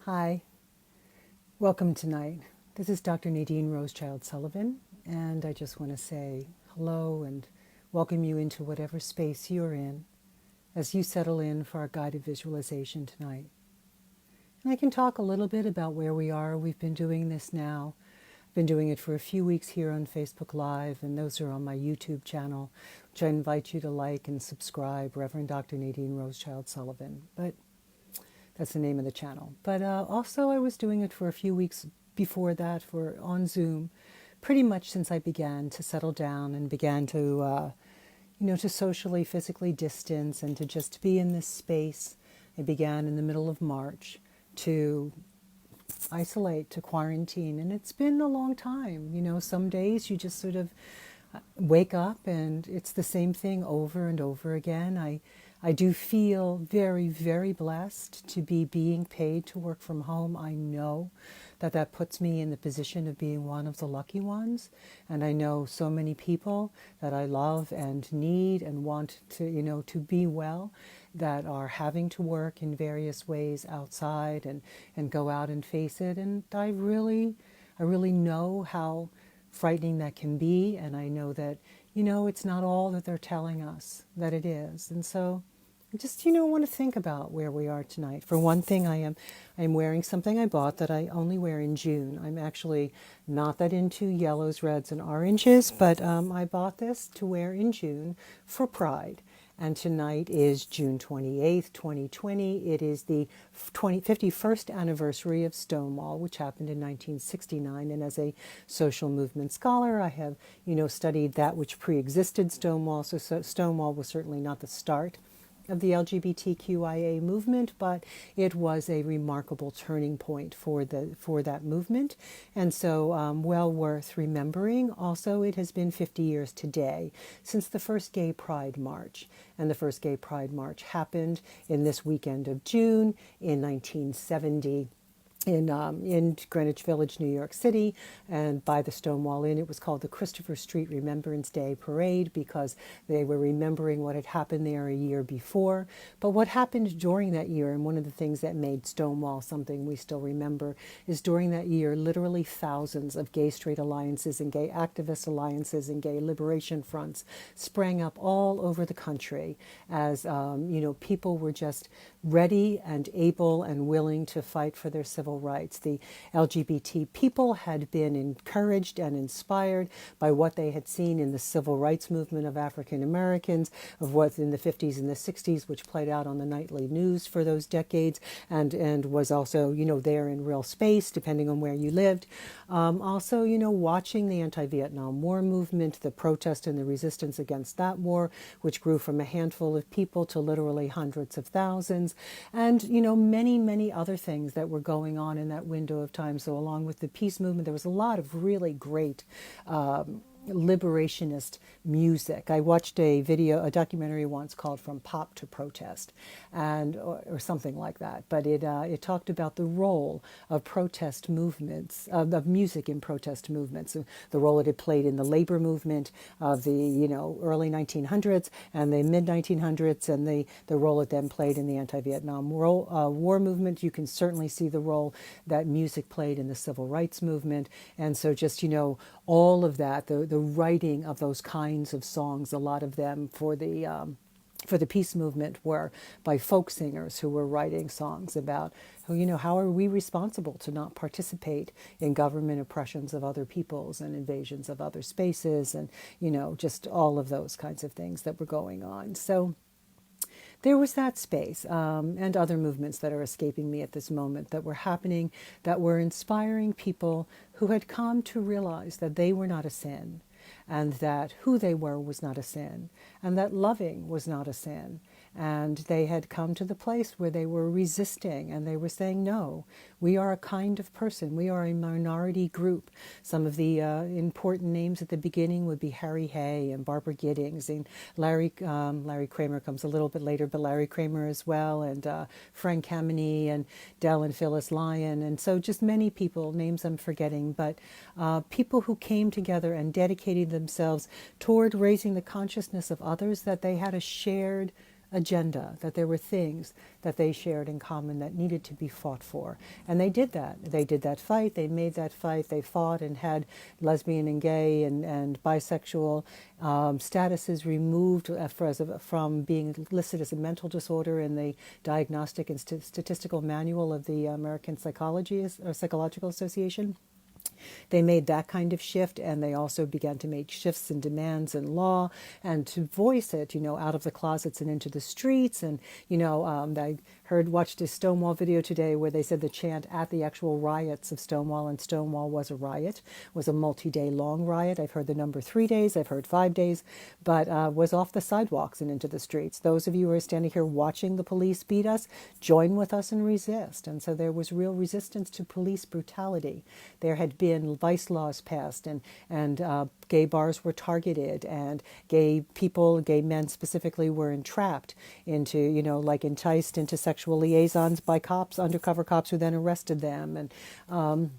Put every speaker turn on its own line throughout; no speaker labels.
Hi, welcome tonight. This is Dr. Nadine Rosechild-Sullivan, and I just want to say hello and welcome you into whatever space you're in as you settle in for our guided visualization tonight. And I can talk a little bit about where we are. We've been doing this now. I've been doing it for a few weeks here on Facebook Live, and those are on my YouTube channel, which I invite you to like and subscribe, Reverend Dr. Nadine Rosechild-Sullivan. But that's the name of the channel. But also I was doing it for a few weeks before that on Zoom, pretty much since I began to settle down and began to, to socially, physically distance and to just be in this space. I began in the middle of March to isolate, to quarantine. And it's been a long time. Some days you just sort of wake up and it's the same thing over and over again. I do feel very, very blessed to be being paid to work from home. I know that puts me in the position of being one of the lucky ones. And I know so many people that I love and need and want to be well, that are having to work in various ways outside and go out and face it. And I really know how frightening that can be. And I know that, it's not all that they're telling us that it is. And so I just, want to think about where we are tonight. For one thing, I'm wearing something I bought that I only wear in June. I'm actually not that into yellows, reds, and oranges, but I bought this to wear in June for Pride. And tonight is June 28th, 2020. It is the 51st anniversary of Stonewall, which happened in 1969. And as a social movement scholar, I have, studied that which pre-existed Stonewall. So Stonewall was certainly not the start of the LGBTQIA movement, but it was a remarkable turning point for that movement, and so well worth remembering. Also, it has been 50 years today since the first Gay Pride March, and the first Gay Pride March happened in this weekend of June in 1970. In Greenwich Village, New York City, and by the Stonewall Inn. It was called the Christopher Street Remembrance Day Parade because they were remembering what had happened there a year before. But what happened during that year, and one of the things that made Stonewall something we still remember, is during that year, literally thousands of gay straight alliances and gay activist alliances and gay liberation fronts sprang up all over the country as, people were just ready and able and willing to fight for their civil rights. The LGBT people had been encouraged and inspired by what they had seen in the civil rights movement of African Americans, of what in the 50s and the 60s, which played out on the nightly news for those decades, and was also, there in real space, depending on where you lived. Also, watching the anti-Vietnam War movement, the protest and the resistance against that war, which grew from a handful of people to literally hundreds of thousands, and, many, many other things that were going on in that window of time. So along with the peace movement, there was a lot of really great liberationist music. I watched a documentary once called "From Pop to Protest," and or something like that. But it talked about the role of protest movements, of music in protest movements, the role it had played in the labor movement of the early 1900s and the mid 1900s, and the role it then played in the anti-Vietnam War movement. You can certainly see the role that music played in the civil rights movement, and so just all of that, the writing of those kinds of songs, a lot of them for the peace movement were by folk singers who were writing songs about how are we responsible to not participate in government oppressions of other peoples and invasions of other spaces, and just all of those kinds of things that were going on. So there was that space, and other movements that are escaping me at this moment that were happening, that were inspiring people who had come to realize that they were not a sin, and that who they were was not a sin, and that loving was not a sin. And they had come to the place where they were resisting, and they were saying, no, we are a kind of person. We are a minority group. Some of the important names at the beginning would be Harry Hay and Barbara Giddings, and Larry Kramer comes a little bit later, but Larry Kramer as well, and Frank Kameny and Del and Phyllis Lyon. And so just many people, names I'm forgetting, but people who came together and dedicated themselves toward raising the consciousness of others, that they had a shared agenda, that there were things that they shared in common that needed to be fought for. And they did that. They did that fight. They made that fight. They fought and had lesbian and gay and bisexual statuses removed from being listed as a mental disorder in the Diagnostic and Statistical Manual of the American Psychological Association. They made that kind of shift, and they also began to make shifts and demands in law and to voice it, out of the closets and into the streets. And, I watched a Stonewall video today where they said the chant at the actual riots of Stonewall, and Stonewall was a riot, was a multi-day long riot. I've heard the number 3 days, I've heard 5 days, but was off the sidewalks and into the streets. Those of you who are standing here watching the police beat us, join with us and resist. And so there was real resistance to police brutality. There had been vice laws passed, and gay bars were targeted, and gay men specifically, were entrapped into, enticed into sexual liaisons by cops, undercover cops, who then arrested them. And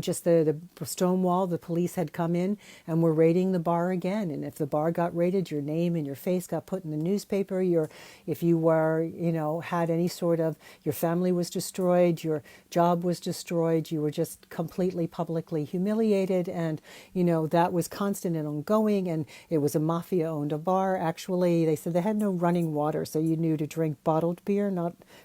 just the Stonewall, the police had come in and were raiding the bar again. And if the bar got raided, your name and your face got put in the newspaper. If you were, had any sort of, your family was destroyed, your job was destroyed, you were just completely publicly humiliated. And, that was constant and ongoing. And it was a mafia-owned bar. Actually, they said they had no running water, so you knew to drink bottled beer,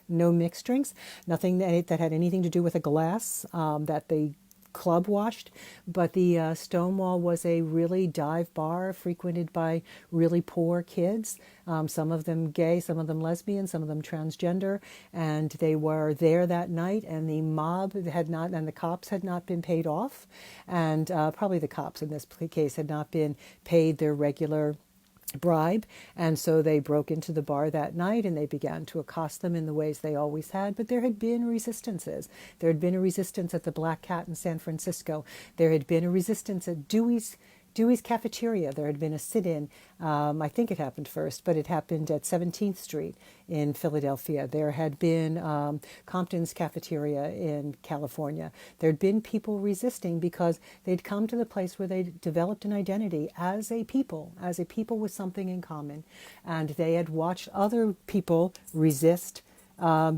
no mixed drinks, nothing that had anything to do with a glass that they club washed. But the Stonewall was a really dive bar frequented by really poor kids, some of them gay, some of them lesbian, some of them transgender, and they were there that night, and the mob and the cops had not been paid off, and probably the cops in this case had not been paid their regular bribe, and so they broke into the bar that night and they began to accost them in the ways they always had. But there had been resistances. There had been a resistance at the Black Cat in San Francisco. There had been a resistance at Dewey's Cafeteria. There had been a sit-in, I think it happened first, but it happened at 17th Street in Philadelphia. There had been Compton's Cafeteria in California. There had been people resisting because they'd come to the place where they developed an identity as a people with something in common. And they had watched other people resist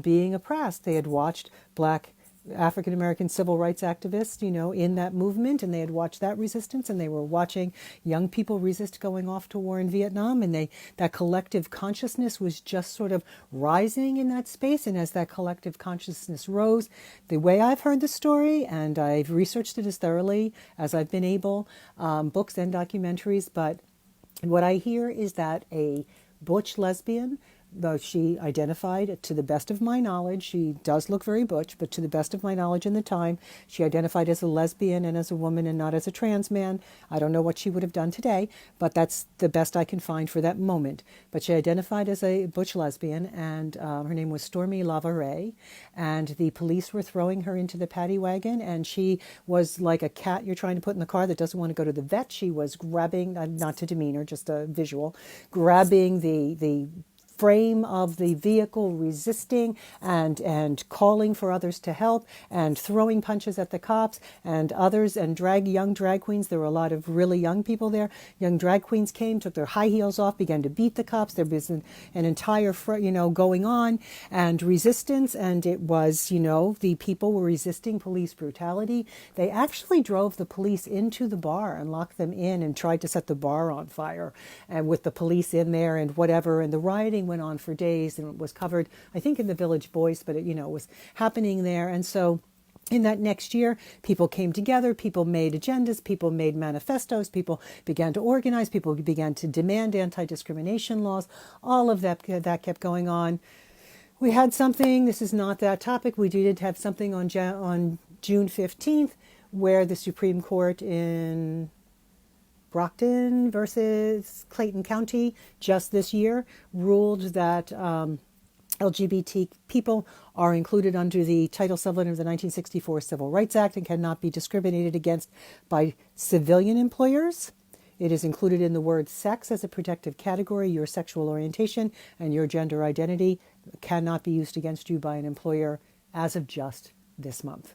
being oppressed. They had watched Black African-American civil rights activists, in that movement, and they had watched that resistance, and they were watching young people resist going off to war in Vietnam, and that collective consciousness was just sort of rising in that space. And as that collective consciousness rose, the way I've heard the story, and I've researched it as thoroughly as I've been able, books and documentaries, but what I hear is that a butch lesbian, though she identified, to the best of my knowledge, she does look very butch, but to the best of my knowledge in the time, she identified as a lesbian and as a woman and not as a trans man. I don't know what she would have done today, but that's the best I can find for that moment. But she identified as a butch lesbian, and her name was Stormy Lavaray, and the police were throwing her into the paddy wagon, and she was like a cat you're trying to put in the car that doesn't want to go to the vet. She was grabbing, not to demean her, just a visual, grabbing the frame of the vehicle, resisting and calling for others to help and throwing punches at the cops and others, and young drag queens. There were a lot of really young people there. Young drag queens came, took their high heels off, began to beat the cops. There was an entire, going on, and resistance. And it was, the people were resisting police brutality. They actually drove the police into the bar and locked them in and tried to set the bar on fire, and with the police in there and whatever. And the rioting went on for days, and it was covered, I think, in the Village Voice, but it, was happening there. And so in that next year, people came together, people made agendas, people made manifestos, people began to organize, people began to demand anti-discrimination laws. All of that kept going on. We had something, this is not that topic, we did have something on June 15th, where the Supreme Court in Brockton versus Clayton County just this year ruled that LGBT people are included under the Title VII of the 1964 Civil Rights Act and cannot be discriminated against by civilian employers. It is included in the word sex as a protective category. Your sexual orientation and your gender identity cannot be used against you by an employer as of just this month.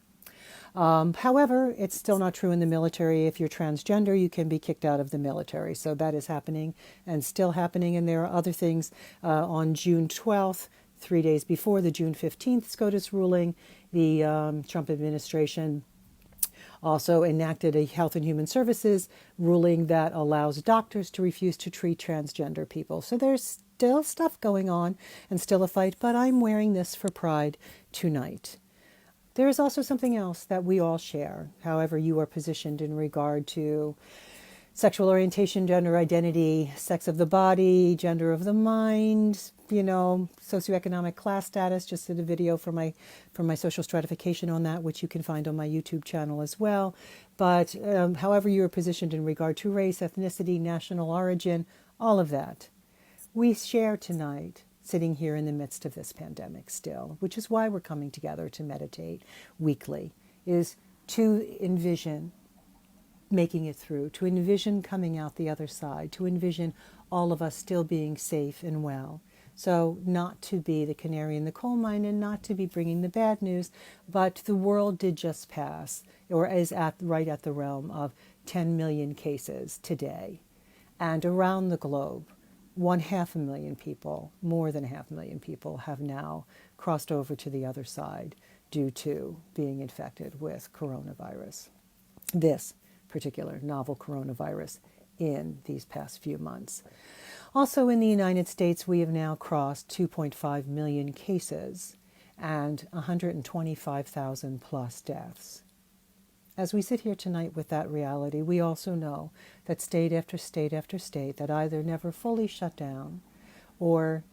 However, it's still not true in the military. If you're transgender, you can be kicked out of the military. So that is happening and still happening. And there are other things. On June 12th, 3 days before the June 15th SCOTUS ruling, the Trump administration also enacted a Health and Human Services ruling that allows doctors to refuse to treat transgender people. So there's still stuff going on and still a fight, but I'm wearing this for pride tonight. There is also something else that we all share, however you are positioned in regard to sexual orientation, gender identity, sex of the body, gender of the mind, socioeconomic class status. Just did a video for my social stratification on that, which you can find on my YouTube channel as well. But however you are positioned in regard to race, ethnicity, national origin, all of that, we share tonight, sitting here in the midst of this pandemic still, which is why we're coming together to meditate weekly, is to envision making it through, to envision coming out the other side, to envision all of us still being safe and well. So not to be the canary in the coal mine and not to be bringing the bad news, but the world did just pass, or is right at the realm of 10 million cases today. And around the globe, 500,000 people, more than 500,000 people, have now crossed over to the other side due to being infected with coronavirus. This particular novel coronavirus in these past few months. Also in the United States, we have now crossed 2.5 million cases and 125,000 plus deaths. As we sit here tonight with that reality, we also know that state after state after state that either never fully shut down or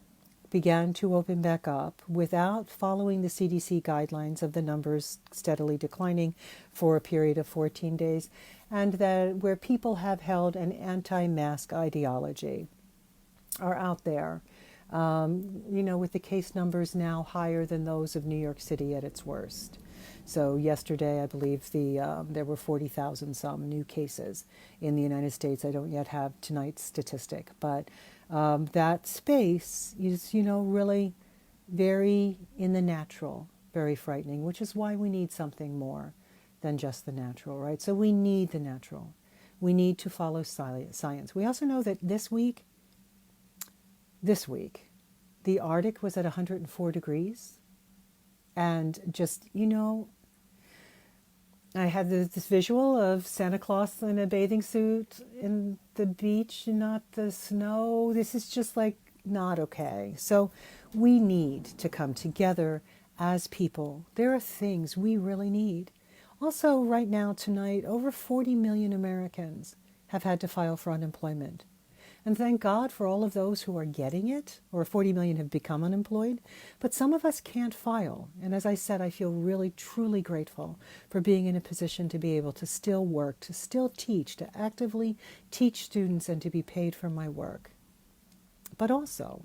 began to open back up without following the CDC guidelines of the numbers steadily declining for a period of 14 days, and that where people have held an anti-mask ideology are out there, with the case numbers now higher than those of New York City at its worst. So yesterday, I believe there were 40,000 some new cases in the United States. I don't yet have tonight's statistic, but that space is, really very in the natural, very frightening, which is why we need something more than just the natural, right? So we need the natural. We need to follow science. We also know that this week, the Arctic was at 104 degrees. And just, I had this visual of Santa Claus in a bathing suit in the beach, not the snow. This is just not okay. So we need to come together as people. There are things we really need. Also, right now, tonight, over 40 million Americans have had to file for unemployment. And thank God for all of those who are getting it, or 40 million have become unemployed. But some of us can't file. And as I said, I feel really, truly grateful for being in a position to be able to still work, to still teach, to actively teach students and to be paid for my work. But also,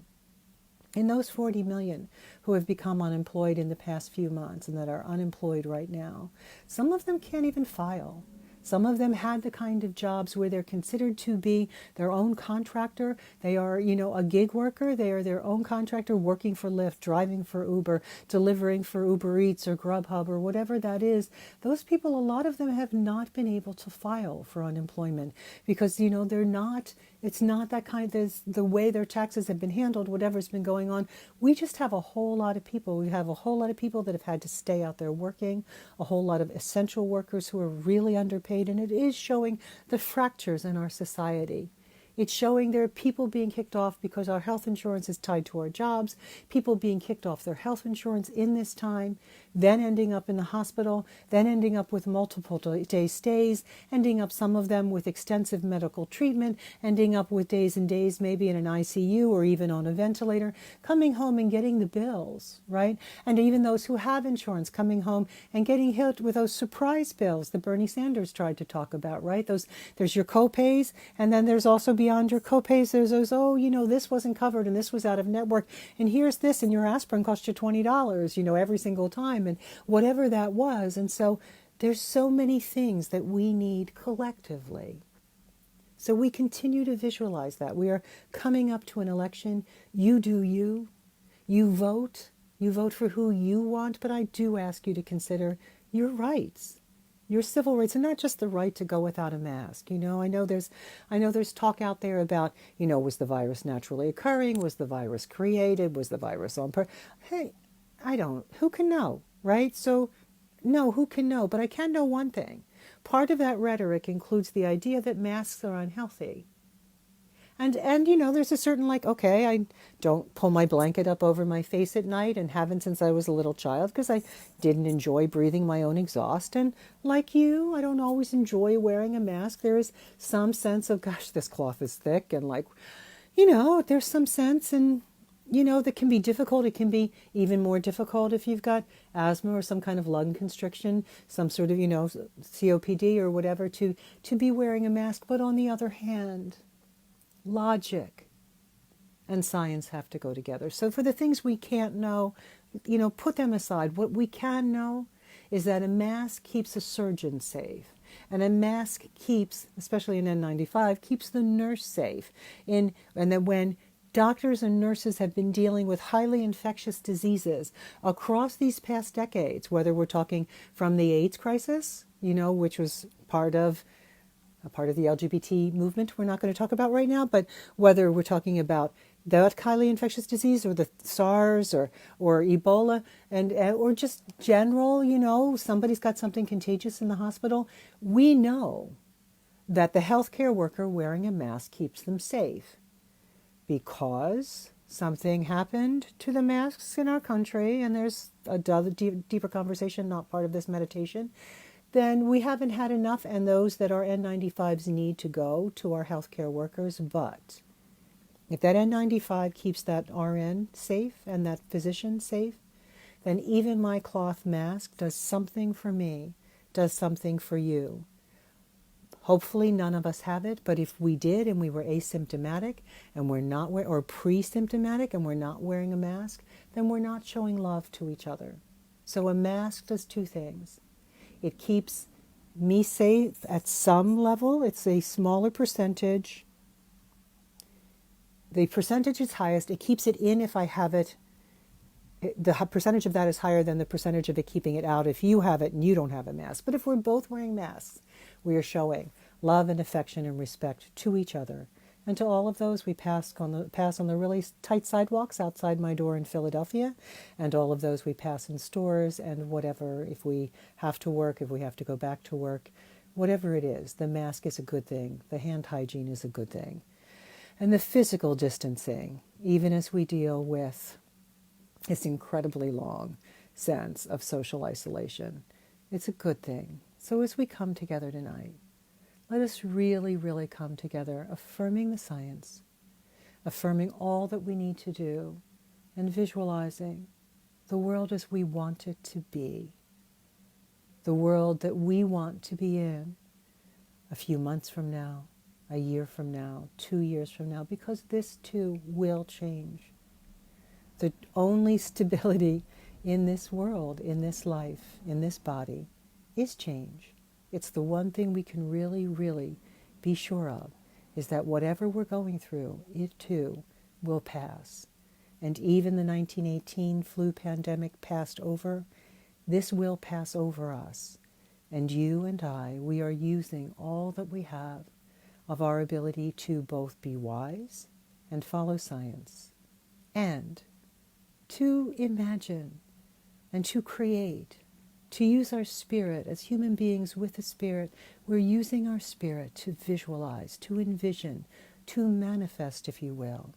in those 40 million who have become unemployed in the past few months and that are unemployed right now, some of them can't even file. Some of them had the kind of jobs where they're considered to be their own contractor. They are, a gig worker. They are their own contractor working for Lyft, driving for Uber, delivering for Uber Eats or Grubhub or whatever that is. Those people, a lot of them have not been able to file for unemployment because, they're not, it's not that kind, there's the way their taxes have been handled, whatever's been going on. We just have a whole lot of people. We have a whole lot of people that have had to stay out there working, a whole lot of essential workers who are really underpaid. And it is showing the fractures in our society. It's showing there are people being kicked off because our health insurance is tied to our jobs, people being kicked off their health insurance in this time, then ending up in the hospital, then ending up with multiple day stays, ending up some of them with extensive medical treatment, ending up with days and days maybe in an ICU or even on a ventilator, coming home and getting the bills, right? And even those who have insurance coming home and getting hit with those surprise bills that Bernie Sanders tried to talk about, right? There's your co-pays, and then there's also beyond your co-pays, there's those, this wasn't covered and this was out of network, and here's this, and your aspirin cost you $20, every single time, and whatever that was. And so there's so many things that we need collectively. So we continue to visualize that. We are coming up to an election. You do you. You vote for who you want, but I do ask you to consider your rights. Your civil rights, and not just the right to go without a mask. I know there's talk out there about, was the virus naturally occurring? Was the virus created? Was the virus on purpose? Hey, who can know, right? So, no, who can know? But I can know one thing. Part of that rhetoric includes the idea that masks are unhealthy. And there's a certain okay, I don't pull my blanket up over my face at night and haven't since I was a little child because I didn't enjoy breathing my own exhaust. And like you, I don't always enjoy wearing a mask. There is some sense of, gosh, this cloth is thick. And there's some sense and, that can be difficult. It can be even more difficult if you've got asthma or some kind of lung constriction, some sort of, COPD or whatever to be wearing a mask. But on the other hand, logic and science have to go together. So for the things we can't know, put them aside. What we can know is that a mask keeps a surgeon safe. And a mask keeps, especially an N95, keeps the nurse safe. And that when doctors and nurses have been dealing with highly infectious diseases across these past decades, whether we're talking from the AIDS crisis, which was part of the LGBT movement we're not going to talk about right now, but whether we're talking about that highly infectious disease or the SARS or Ebola or just general, somebody's got something contagious in the hospital, we know that the healthcare worker wearing a mask keeps them safe because something happened to the masks in our country, and there's a deeper conversation, not part of this meditation, then we haven't had enough, and those that are N95s need to go to our healthcare workers. But if that N95 keeps that RN safe and that physician safe, then even my cloth mask does something for me, does something for you. Hopefully none of us have it, but if we did and we were asymptomatic and we're not or pre-symptomatic and we're not wearing a mask, then we're not showing love to each other. So a mask does two things. It keeps me safe at some level. It's a smaller percentage. The percentage is highest. It keeps it in if I have it. The percentage of that is higher than the percentage of it keeping it out if you have it and you don't have a mask. But if we're both wearing masks, we are showing love and affection and respect to each other. And to all of those, we pass on the really tight sidewalks outside my door in Philadelphia, and all of those we pass in stores and whatever, if we have to work, if we have to go back to work, whatever it is, the mask is a good thing. The hand hygiene is a good thing. And the physical distancing, even as we deal with this incredibly long sense of social isolation, it's a good thing. So as we come together tonight, let us really, really come together, affirming the science, affirming all that we need to do, and visualizing the world as we want it to be, the world that we want to be in a few months from now, a year from now, 2 years from now, because this too will change. The only stability in this world, in this life, in this body, is change. It's the one thing we can really, really be sure of, is that whatever we're going through, it too will pass. And even the 1918 flu pandemic passed over, this will pass over us. And you and I, we are using all that we have of our ability to both be wise and follow science, and to imagine and to create, to use our spirit as human beings with a spirit. We're using our spirit to visualize, to envision, to manifest, if you will,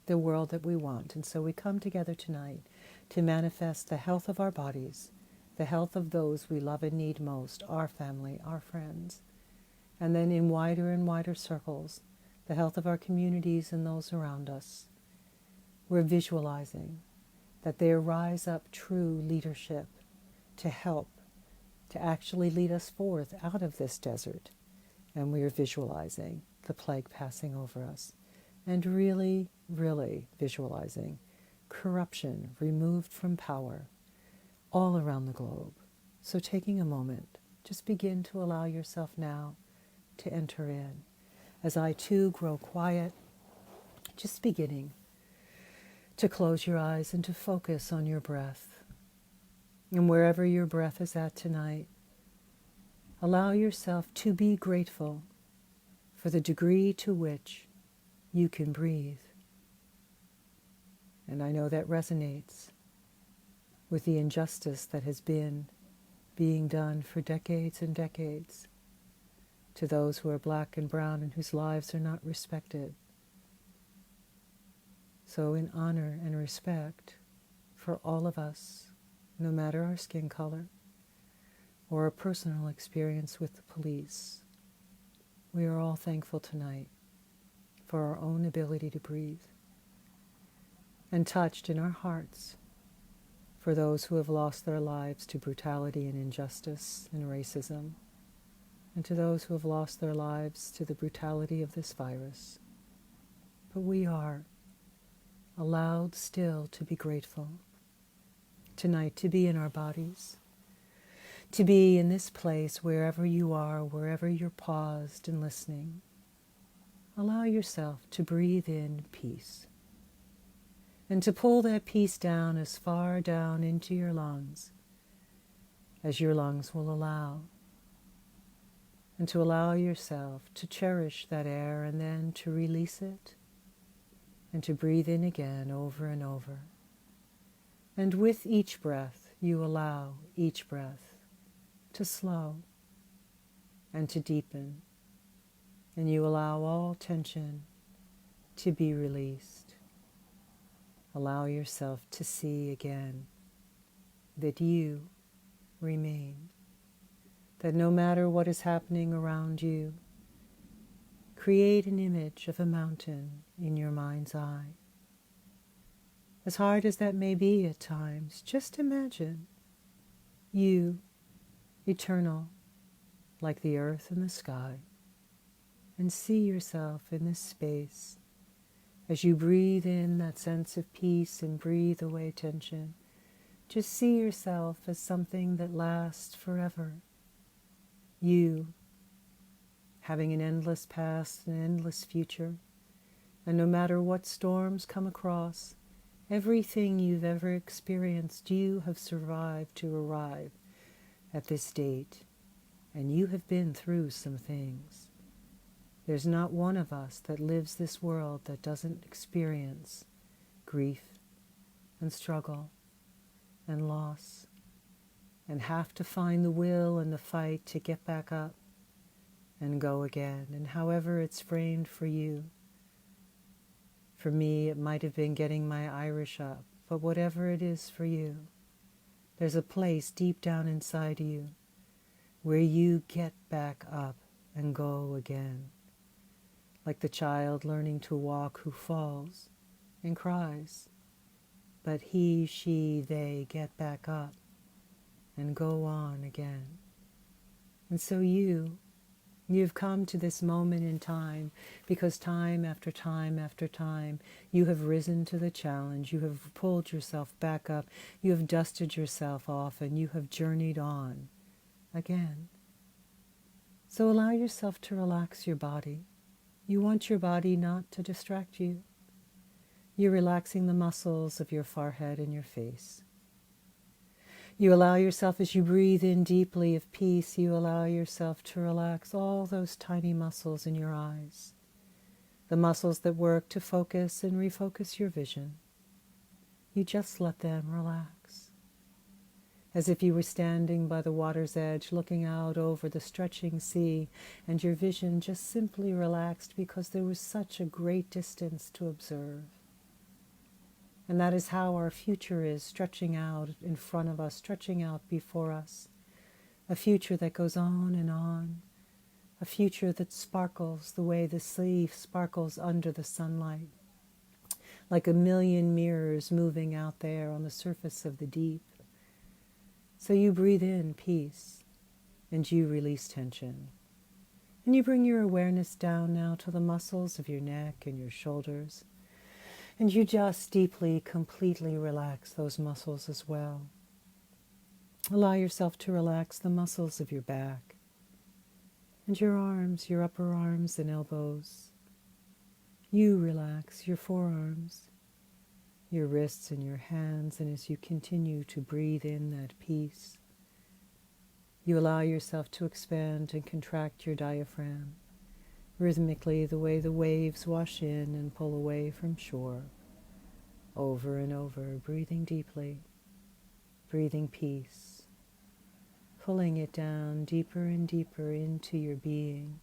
the world that we want. And so we come together tonight to manifest the health of our bodies, the health of those we love and need most, our family, our friends, and then in wider and wider circles, the health of our communities and those around us. We're visualizing that there rise up true leadership to help, to actually lead us forth out of this desert. And we are visualizing the plague passing over us, and really, really visualizing corruption removed from power all around the globe. So taking a moment, just begin to allow yourself now to enter in. As I too grow quiet, just beginning to close your eyes and to focus on your breath. And wherever your breath is at tonight, allow yourself to be grateful for the degree to which you can breathe. And I know that resonates with the injustice that has been being done for decades and decades to those who are black and brown and whose lives are not respected. So in honor and respect for all of us, no matter our skin color or our personal experience with the police, we are all thankful tonight for our own ability to breathe, and touched in our hearts for those who have lost their lives to brutality and injustice and racism, and to those who have lost their lives to the brutality of this virus. But we are allowed still to be grateful tonight, to be in our bodies, to be in this place wherever you are, wherever you're paused and listening. Allow yourself to breathe in peace, and to pull that peace down as far down into your lungs as your lungs will allow, and to allow yourself to cherish that air and then to release it and to breathe in again over and over. And with each breath, you allow each breath to slow and to deepen, and you allow all tension to be released. Allow yourself to see again that you remain, that no matter what is happening around you, create an image of a mountain in your mind's eye. As hard as that may be at times, just imagine you, eternal, like the earth and the sky, and see yourself in this space. As you breathe in that sense of peace and breathe away tension, just see yourself as something that lasts forever. You, having an endless past, an endless future, and no matter what storms come across, everything you've ever experienced, you have survived to arrive at this date, and you have been through some things. There's not one of us that lives this world that doesn't experience grief and struggle and loss, and have to find the will and the fight to get back up and go again. And however it's framed for you, for me it might have been getting my Irish up, but whatever it is for you, there's a place deep down inside you where you get back up and go again. Like the child learning to walk who falls and cries, but he, she, they get back up and go on again. And so you've come to this moment in time because time after time after time you have risen to the challenge, you have pulled yourself back up, you have dusted yourself off, and you have journeyed on again. So allow yourself to relax your body. You want your body not to distract you. You're relaxing the muscles of your forehead and your face. You allow yourself, as you breathe in deeply of peace, you allow yourself to relax all those tiny muscles in your eyes, the muscles that work to focus and refocus your vision. You just let them relax, as if you were standing by the water's edge looking out over the stretching sea, and your vision just simply relaxed because there was such a great distance to observe. And that is how our future is, stretching out in front of us, stretching out before us. A future that goes on, a future that sparkles the way the sea sparkles under the sunlight, like a million mirrors moving out there on the surface of the deep. So you breathe in peace, and you release tension. And you bring your awareness down now to the muscles of your neck and your shoulders. And you just deeply, completely relax those muscles as well. Allow yourself to relax the muscles of your back and your arms, your upper arms and elbows. You relax your forearms, your wrists and your hands, and as you continue to breathe in that peace, You allow yourself to expand and contract your diaphragm, rhythmically the way the waves wash in and pull away from shore, over and over, breathing deeply, breathing peace, pulling it down deeper and deeper into your being.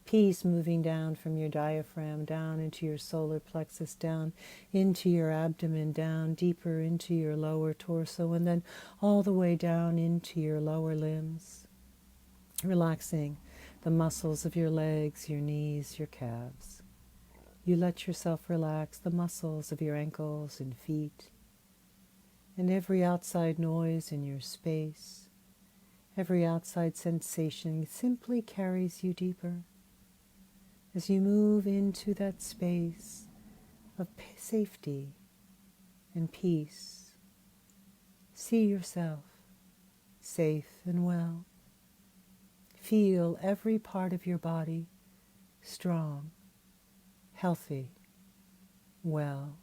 Peace moving down from your diaphragm, down into your solar plexus, down into your abdomen, down deeper into your lower torso, and then all the way down into your lower limbs, relaxing the muscles of your legs, your knees, your calves. You let yourself relax the muscles of your ankles and feet, and every outside noise in your space, every outside sensation simply carries you deeper. As you move into that space of safety and peace, see yourself safe and well. Feel every part of your body strong, healthy, well.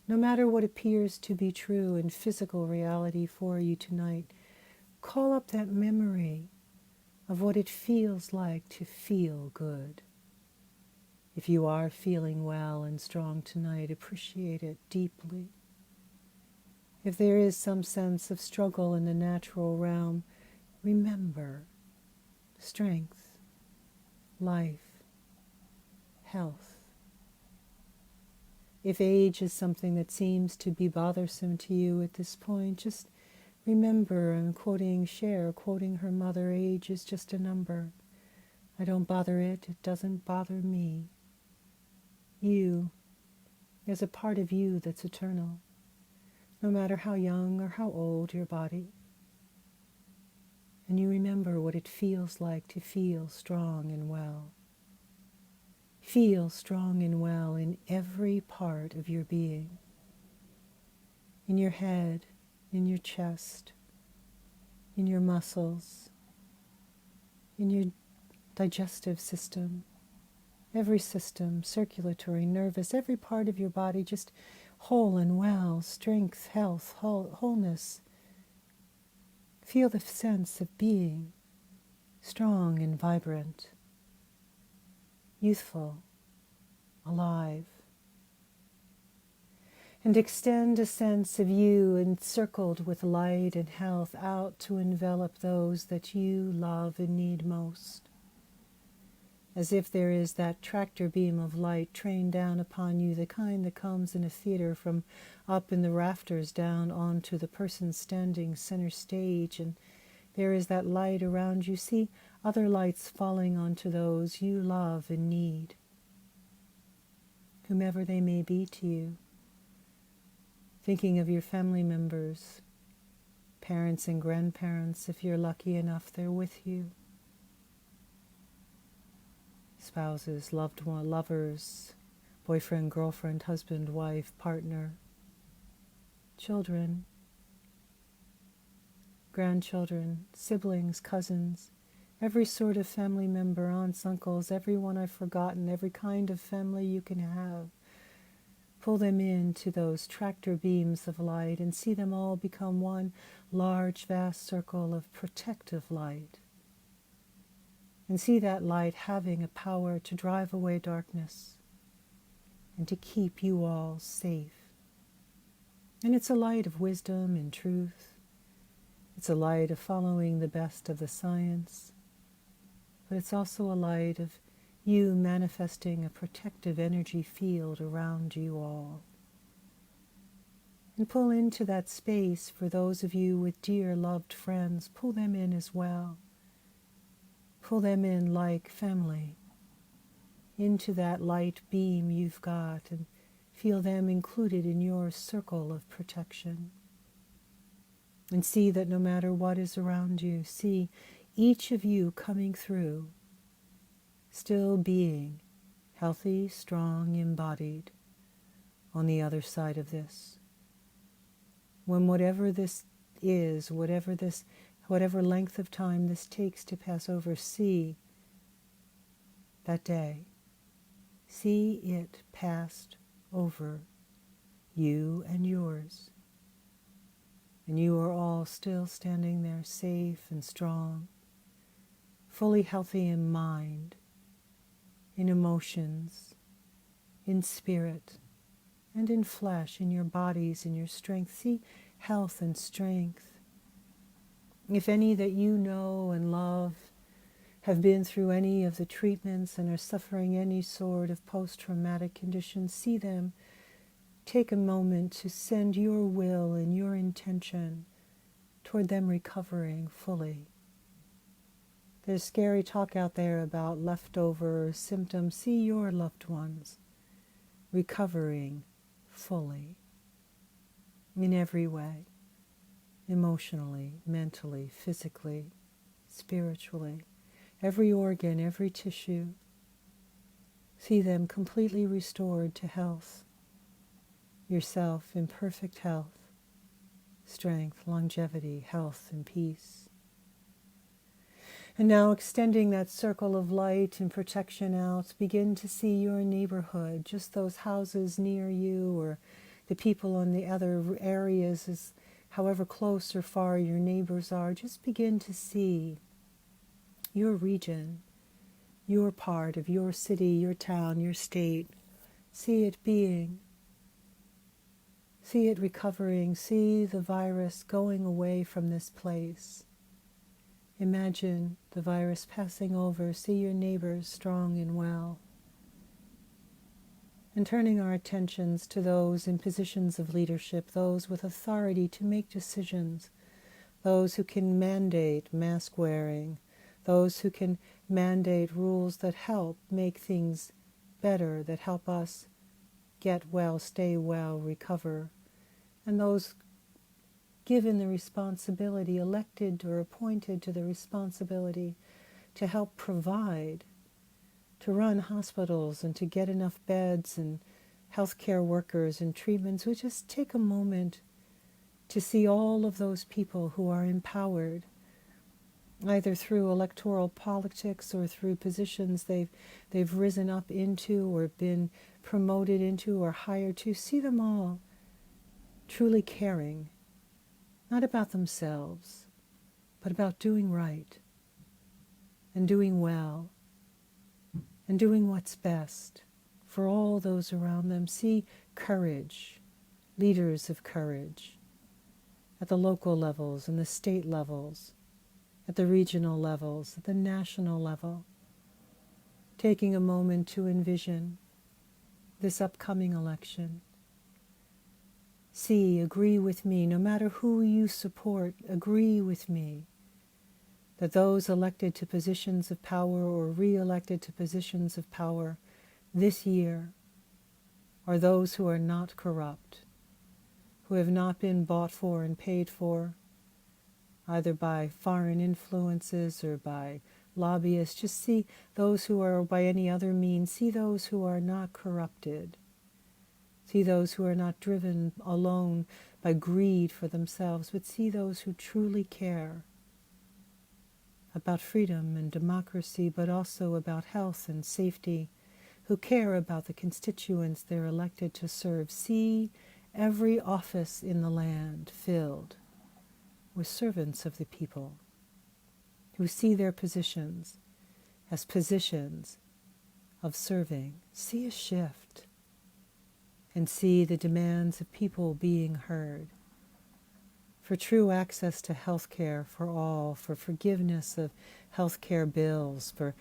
No matter what appears to be true in physical reality for you tonight, call up that memory of what it feels like to feel good. If you are feeling well and strong tonight, appreciate it deeply. If there is some sense of struggle in the natural realm, remember strength, life, health. If age is something that seems to be bothersome to you at this point, just remember, I'm quoting her mother, age is just a number. I don't bother it, it doesn't bother me. You, there's a part of you that's eternal, no matter how young or how old your body. And you remember what it feels like to feel strong and well. Feel strong and well in every part of your being. In your head, in your chest, in your muscles, in your digestive system, every system, circulatory, nervous, every part of your body just whole and well, strength, health, wholeness. Feel the sense of being strong and vibrant, youthful, alive. And extend a sense of you encircled with light and health out to envelop those that you love and need most. As if there is that tractor beam of light trained down upon you, the kind that comes in a theater from up in the rafters down onto the person standing center stage, and there is that light around you. See other lights falling onto those you love and need, whomever they may be to you. Thinking of your family members, parents and grandparents, if you're lucky enough they're with you. Spouses, loved one, lovers, boyfriend, girlfriend, husband, wife, partner, children, grandchildren, siblings, cousins, every sort of family member, aunts, uncles, everyone I've forgotten, every kind of family you can have. Pull them into those tractor beams of light and see them all become one large, vast circle of protective light. And see that light having a power to drive away darkness and to keep you all safe. And it's a light of wisdom and truth. It's a light of following the best of the science. But it's also a light of you manifesting a protective energy field around you all. And pull into that space for those of you with dear loved friends. Pull them in as well. Pull them in like family, into that light beam you've got, and feel them included in your circle of protection. And see that no matter what is around you, see each of you coming through, still being healthy, strong, embodied on the other side of this. When whatever this is, whatever length of time this takes to pass over, see that day. See it passed over you and yours. And you are all still standing there safe and strong, fully healthy in mind, in emotions, in spirit, and in flesh, in your bodies, in your strength. See health and strength. If any that you know and love have been through any of the treatments and are suffering any sort of post-traumatic conditions, see them. Take a moment to send your will and your intention toward them recovering fully. There's scary talk out there about leftover symptoms. See your loved ones recovering fully in every way, emotionally, mentally, physically, spiritually, every organ, every tissue. See them completely restored to health, yourself in perfect health, strength, longevity, health, and peace. And now extending that circle of light and protection out, begin to see your neighborhood, just those houses near you or the people in the other areas, as however close or far your neighbors are. Just begin to see your region, your part of your city, your town, your state. See it being. See it recovering. See the virus going away from this place. Imagine the virus passing over. See your neighbors strong and well. And turning our attentions to those in positions of leadership, those with authority to make decisions, those who can mandate mask wearing, those who can mandate rules that help make things better, that help us get well, stay well, recover, and those given the responsibility, elected or appointed to the responsibility to help provide, to run hospitals and to get enough beds and healthcare workers and treatments. We just take a moment to see all of those people who are empowered, either through electoral politics or through positions they've risen up into or been promoted into or hired to. See them all truly caring, not about themselves, but about doing right and doing well and doing what's best for all those around them. See courage, leaders of courage, at the local levels and the state levels, at the regional levels, at the national level, taking a moment to envision this upcoming election. See, agree with me, no matter who you support, agree with me that those elected to positions of power or re-elected to positions of power this year are those who are not corrupt, who have not been bought for and paid for, either by foreign influences or by lobbyists. Just see those who are by any other means. See those who are not corrupted. See those who are not driven alone by greed for themselves, but see those who truly care about freedom and democracy, but also about health and safety, who care about the constituents they're elected to serve. See every office in the land filled with servants of the people, who see their positions as positions of serving. See a shift and see the demands of people being heard for true access to health care for all, for forgiveness of health care bills, for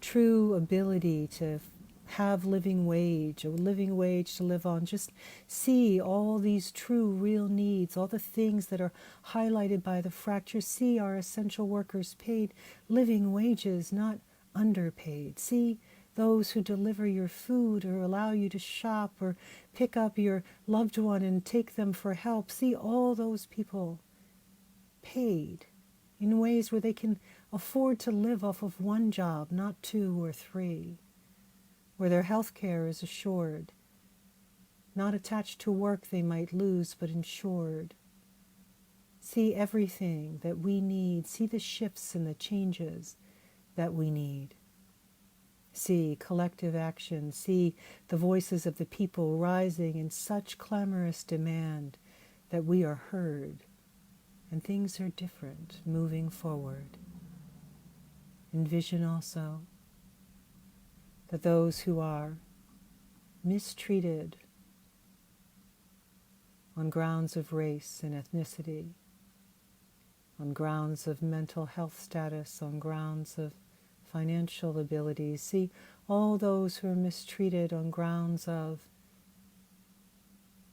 true ability to have a living wage to live on. Just see all these true, real needs, all the things that are highlighted by the fracture. See our essential workers paid living wages, not underpaid. See those who deliver your food or allow you to shop or pick up your loved one and take them for help. See all those people paid in ways where they can afford to live off of one job, not two or three, where their health care is assured, not attached to work they might lose, but insured. See everything that we need. See the shifts and the changes that we need. See collective action. See the voices of the people rising in such clamorous demand that we are heard and things are different moving forward. Envision also that those who are mistreated on grounds of race and ethnicity, on grounds of mental health status, on grounds of financial abilities, see all those who are mistreated on grounds of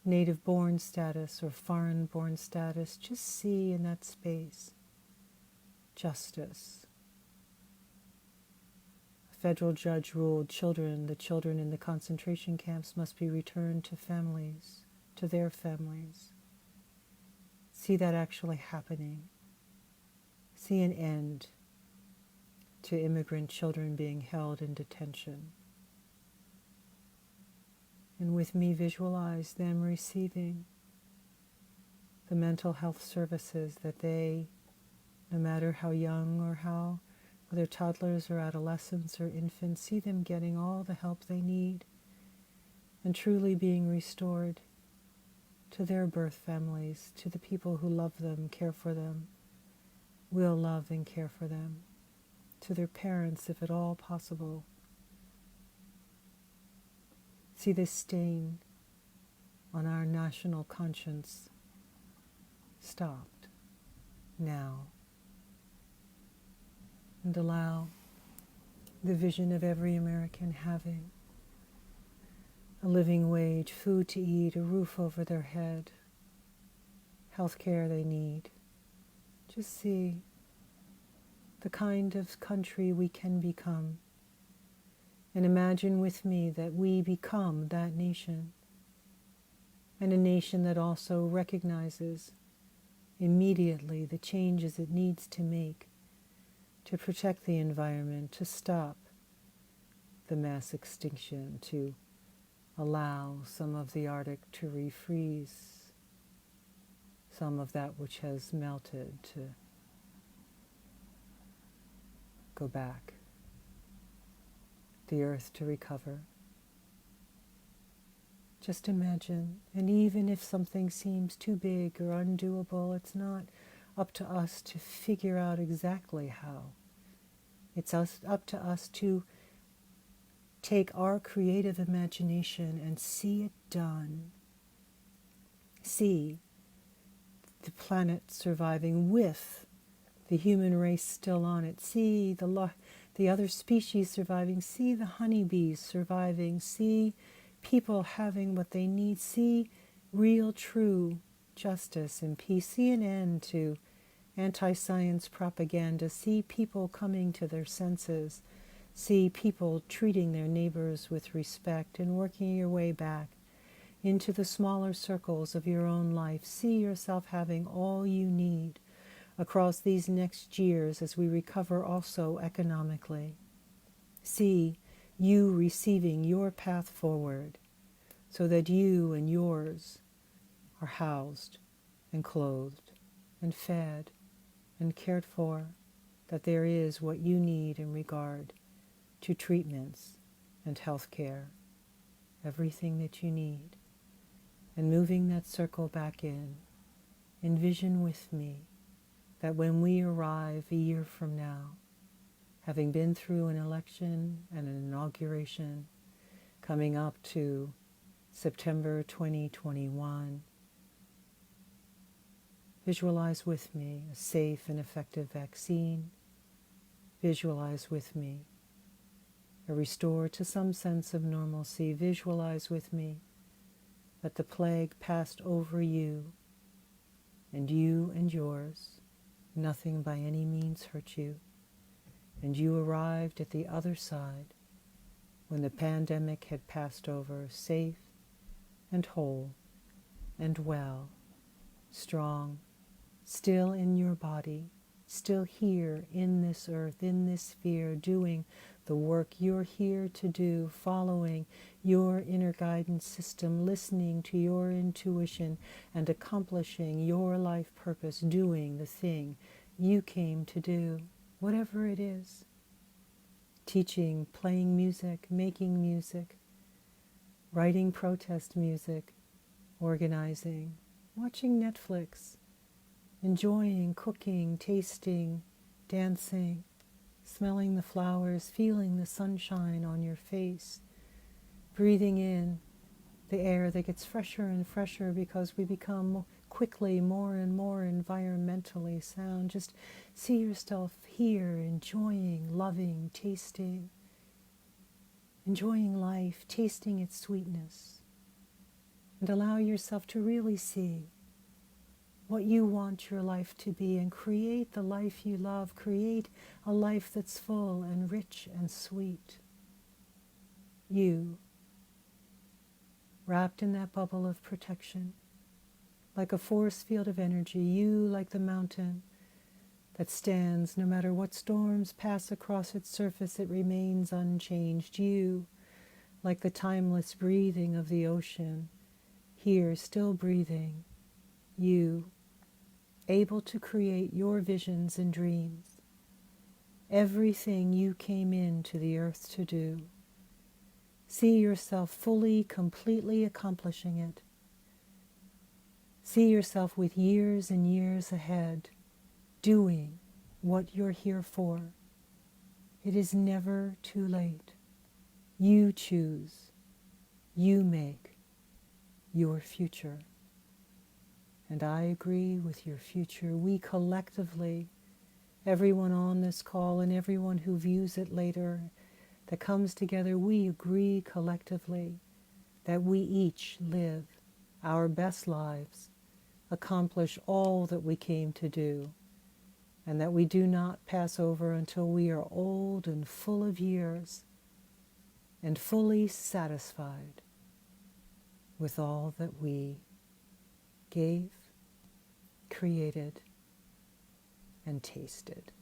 native-born status or foreign-born status, just see in that space justice. A federal judge ruled the children in the concentration camps must be returned to families, to their families. See that actually happening. See an end to immigrant children being held in detention. And with me, visualize them receiving the mental health services that they, no matter how young or whether toddlers or adolescents or infants, see them getting all the help they need and truly being restored to their birth families, to the people who love them, care for them, will love and care for them, to their parents, if at all possible. See this stain on our national conscience stopped now. And allow the vision of every American having a living wage, food to eat, a roof over their head, health care they need. Just see the kind of country we can become. And imagine with me that we become that nation, and a nation that also recognizes immediately the changes it needs to make to protect the environment, to stop the mass extinction, to allow some of the Arctic to refreeze, some of that which has melted to go back, the earth to recover. Just imagine, and even if something seems too big or undoable, it's not up to us to figure out exactly how. It's up to us to take our creative imagination and see it done. See the planet surviving with the human race still on it. See the other species surviving. See the honeybees surviving. See people having what they need. See real, true justice and peace. See an end to anti-science propaganda. See people coming to their senses. See people treating their neighbors with respect and working your way back into the smaller circles of your own life. See yourself having all you need across these next years as we recover also economically. See you receiving your path forward so that you and yours are housed and clothed and fed and cared for, that there is what you need in regard to treatments and health care, everything that you need. And moving that circle back in, envision with me that when we arrive a year from now, having been through an election and an inauguration, coming up to September 2021, visualize with me a safe and effective vaccine. Visualize with me a restore to some sense of normalcy. Visualize with me that the plague passed over you and yours. Nothing by any means hurt you. And you arrived at the other side when the pandemic had passed over, safe and whole and well, strong, still in your body, still here in this earth, in this sphere, doing the work you're here to do, following your inner guidance system, listening to your intuition, and accomplishing your life purpose, doing the thing you came to do, whatever it is. Teaching, playing music, making music, writing protest music, organizing, watching Netflix, enjoying, cooking, tasting, dancing, smelling the flowers, feeling the sunshine on your face, breathing in the air that gets fresher and fresher because we become quickly more and more environmentally sound. Just see yourself here, enjoying, loving, tasting, enjoying life, tasting its sweetness, and allow yourself to really see what you want your life to be and create the life you love. Create a life that's full and rich and sweet. You, wrapped in that bubble of protection, like a force field of energy. You, like the mountain that stands no matter what storms pass across its surface, it remains unchanged. You, like the timeless breathing of the ocean, here still breathing. You, able to create your visions and dreams, everything you came into the earth to do. See yourself fully, completely accomplishing it. See yourself with years and years ahead, doing what you're here for. It is never too late. You choose. You make your future. And I agree with your future. We collectively, everyone on this call and everyone who views it later, that comes together, we agree collectively that we each live our best lives, accomplish all that we came to do, and that we do not pass over until we are old and full of years and fully satisfied with all that we gave, created, and tasted.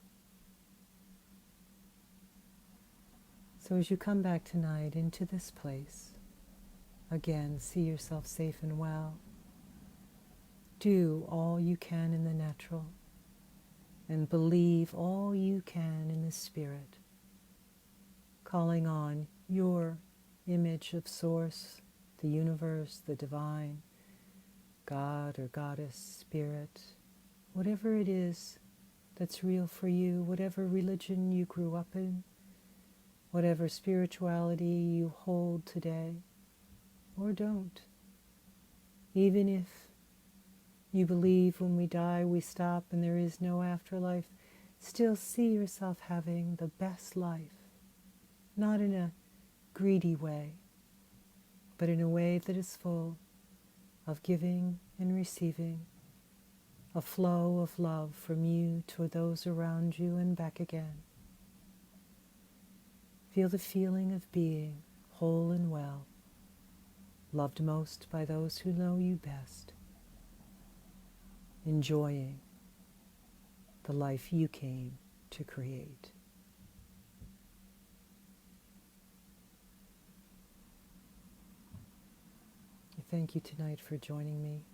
So as you come back tonight into this place, again, see yourself safe and well. Do all you can in the natural, and believe all you can in the spirit, calling on your image of source, the universe, the divine, God or goddess, spirit, whatever it is that's real for you, whatever religion you grew up in, whatever spirituality you hold today, or don't. Even if you believe when we die we stop and there is no afterlife, still see yourself having the best life, not in a greedy way, but in a way that is full of giving and receiving, a flow of love from you to those around you and back again. Feel the feeling of being whole and well, loved most by those who know you best, enjoying the life you came to create. I thank you tonight for joining me.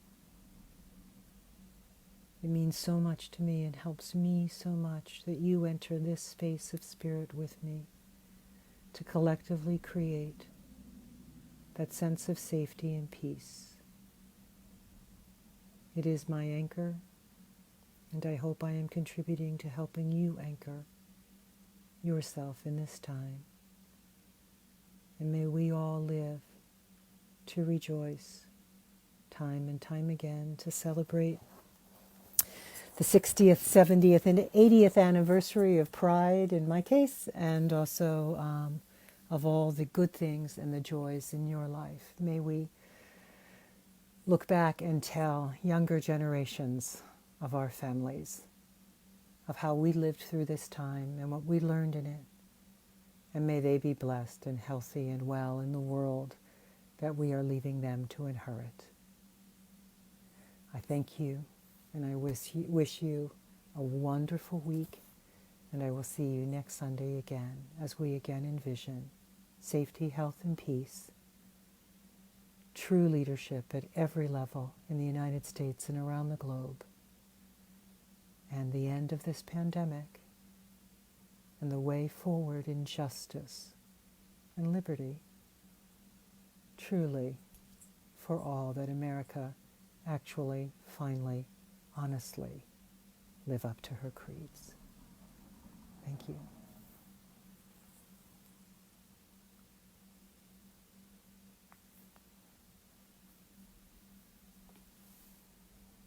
It means so much to me and helps me so much that you enter this space of spirit with me to collectively create that sense of safety and peace. It is my anchor, and I hope I am contributing to helping you anchor yourself in this time. And may we all live to rejoice time and time again, to celebrate the 60th, 70th, and 80th anniversary of Pride, in my case, and also of all the good things and the joys in your life. May we look back and tell younger generations of our families of how we lived through this time and what we learned in it. And may they be blessed and healthy and well in the world that we are leaving them to inherit. I thank you, and I wish you a wonderful week, and I will see you next Sunday again as we again envision safety, health, and peace, true leadership at every level in the United States and around the globe, and the end of this pandemic, and the way forward in justice and liberty, truly for all that America actually, finally, honestly live up to her creeds. Thank you.